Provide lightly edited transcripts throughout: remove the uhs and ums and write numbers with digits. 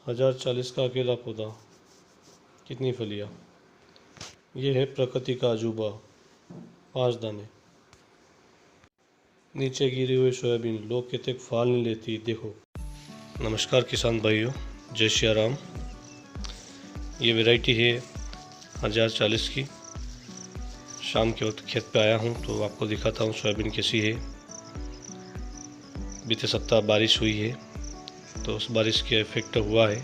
1040 का अकेला पौधा, कितनी फलियाँ। ये है प्रकृति का अजूबा, 5 दाने। नीचे गिरी हुई सोयाबीन, लोग कहते फाल नहीं लेती, देखो। नमस्कार किसान भाइयों, जय श्री राम। ये वैरायटी है 1040 की। शाम के वक्त खेत पे आया हूँ तो आपको दिखाता हूँ सोयाबीन कैसी है। बीते सप्ताह बारिश हुई है तो उस बारिश के इफेक्ट हुआ है,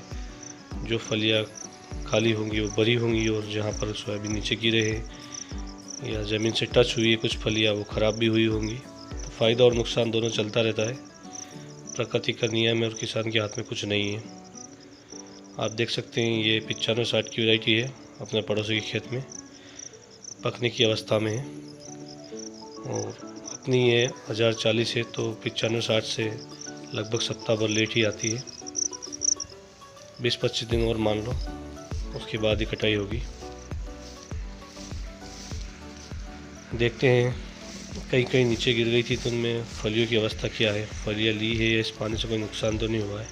जो फलियाँ खाली होंगी वो बड़ी होंगी, और जहाँ पर सोयाबीन नीचे गिरे हैं या ज़मीन से टच हुई है कुछ फलियाँ, वो ख़राब भी हुई होंगी। तो फ़ायदा और नुकसान दोनों चलता रहता है। प्रकृति का नियम है और किसान के हाथ में कुछ नहीं है। आप देख सकते हैं ये 95-60 की वैरायटी है, अपने पड़ोसी के खेत में पकने की अवस्था में है। और अपनी ये 1040 है तो 95-60 से लगभग सप्ताह भर लेट ही आती है। 20-25 दिन और मान लो, उसके बाद ही कटाई होगी। देखते हैं, कहीं कहीं नीचे गिर गई थी तो उनमें फलियों की अवस्था क्या है, फलियाँ ली है या इस पानी से कोई नुकसान तो नहीं हुआ है।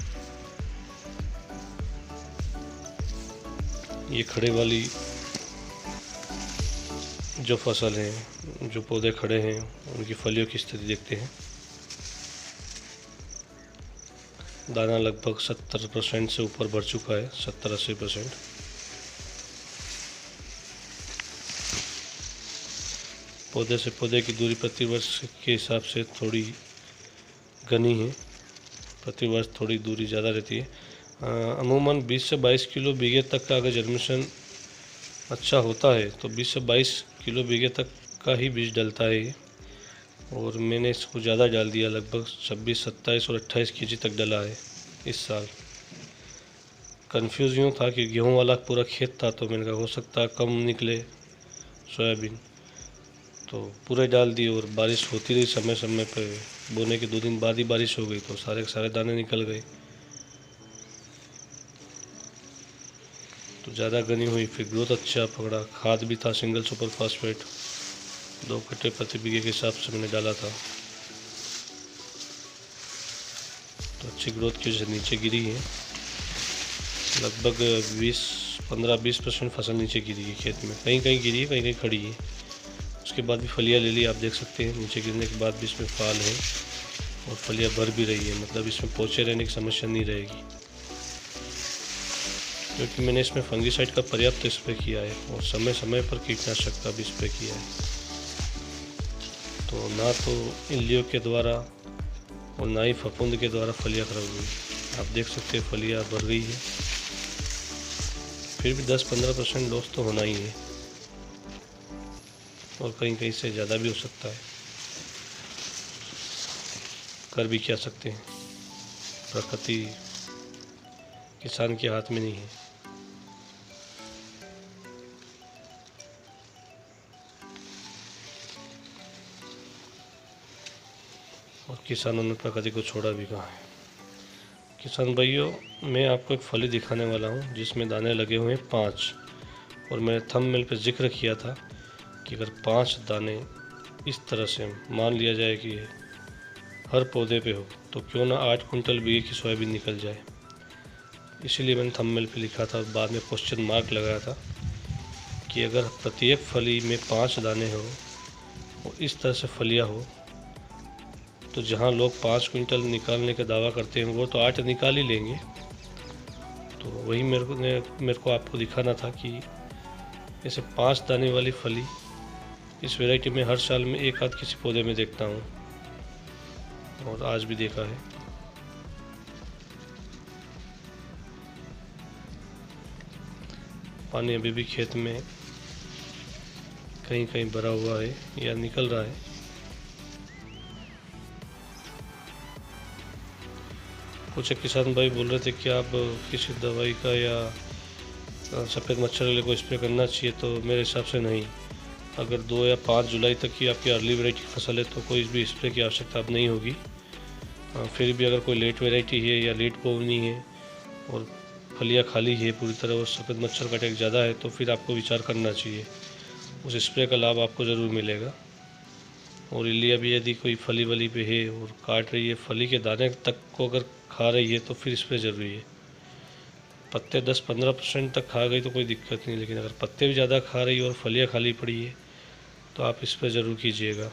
ये खड़े वाली जो फसल है, जो पौधे खड़े हैं, उनकी फलियों की स्थिति देखते हैं। दाना लगभग 70% से ऊपर बढ़ चुका है, 70-80%। पौधे से पौधे की दूरी प्रतिवर्ष के हिसाब से थोड़ी घनी है, प्रतिवर्ष थोड़ी दूरी ज़्यादा रहती है। अमूमन 20 से 22 किलो बीघे तक का अगर जर्मिनेशन अच्छा होता है तो 20 से 22 किलो बीघे तक का ही बीज डलता है। और मैंने इसको ज़्यादा डाल दिया, लगभग 26, 27 और 28 केजी तक डला है इस साल। कन्फ्यूज़ यूँ था कि गेहूँ वाला पूरा खेत था तो मैंने कहा हो सकता है कम निकले सोयाबीन, तो पूरे डाल दिए। और बारिश होती रही समय समय पर, बोने के 2 दिन बाद ही बारिश हो गई तो सारे के सारे दाने निकल गए। तो ज़्यादा घनी हुई, फिर ग्रोथ अच्छा पकड़ा। खाद भी था सिंगल सुपर फास्फेट, 2 कट्टे प्रति बीघे के हिसाब से मैंने डाला था। तो अच्छी ग्रोथ की वजह से नीचे गिरी है, लगभग 15-20% फसल नीचे गिरी है खेत में। कहीं कहीं गिरी है, कहीं कहीं खड़ी है। उसके बाद भी फलियाँ ले ली, आप देख सकते हैं। नीचे गिरने के बाद भी इसमें फाल है और फलियाँ भर भी रही है, मतलब इसमें पोचे रहने की समस्या नहीं रहेगी, क्योंकि मैंने इसमें फंगीसाइड का पर्याप्त स्प्रे किया है और समय समय पर कीटनाशक का भी स्प्रे किया है। तो ना तो इल्लियों के द्वारा और ना ही फफूंद के द्वारा फलियाँ खराब हुई। आप देख सकते हैं फलियाँ भर गई है, फिर भी 10-15% लॉस तो होना ही है, और कहीं कहीं से ज़्यादा भी हो सकता है। कर भी क्या सकते हैं, प्रकृति किसान के हाथ में नहीं है। और किसानों ने प्रकृति को छोड़ा भी कहाँ है। किसान भाइयों, मैं आपको एक फली दिखाने वाला हूँ जिसमें दाने लगे हुए हैं 5, और मैंने थंबनेल पर जिक्र किया था कि अगर 5 दाने इस तरह से मान लिया जाए कि हर पौधे पे हो तो क्यों ना 8 कुंटल बीघे की सोयाबीन निकल जाए। इसीलिए मैंने थंबनेल पे लिखा था, बाद में क्वेश्चन मार्क लगाया था कि अगर प्रत्येक फली में 5 दाने हो और इस तरह से फलियाँ हो तो जहाँ लोग 5 कुंटल निकालने का दावा करते हैं वो तो 8 निकाल ही लेंगे। तो वही मेरे को आपको दिखाना था कि ऐसे 5 दाने वाली फली इस वैरायटी में हर साल में एक आध किसी पौधे में देखता हूँ, और आज भी देखा है। पानी अभी भी खेत में कहीं कहीं भरा हुआ है या निकल रहा है। कुछ किसान भाई बोल रहे थे कि आप किसी दवाई का या सफ़ेद मच्छर वाले को स्प्रे करना चाहिए, तो मेरे हिसाब से नहीं। अगर 2 या 5 जुलाई तक की आपकी अर्ली वैरायटी की फसल है तो कोई भी स्प्रे की आवश्यकता अब नहीं होगी। फिर भी अगर कोई लेट वैरायटी है या लेट बोवनी है और फलियाँ खाली है पूरी तरह और सफ़ेद मच्छर का अटैक ज़्यादा है, तो फिर आपको विचार करना चाहिए। उस स्प्रे का लाभ आपको ज़रूर मिलेगा। और इल्लियाँ भी यदि कोई फली वली पे है और काट रही है, फली के दाने तक को अगर खा रही है, तो फिर स्प्रे ज़रूरी है। पत्ते 10-15% तक खा गई तो कोई दिक्कत नहीं, लेकिन अगर पत्ते भी ज़्यादा खा रही है और फलियाँ खाली पड़ी है तो आप इस पर ज़रूर कीजिएगा।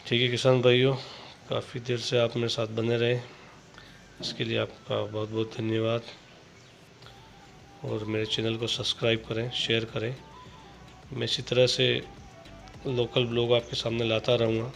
ठीक है किसान भाइयों, काफ़ी देर से आप मेरे साथ बने रहे, इसके लिए आपका बहुत बहुत धन्यवाद। और मेरे चैनल को सब्सक्राइब करें, शेयर करें। मैं इसी तरह से लोकल ब्लॉग आपके सामने लाता रहूँगा।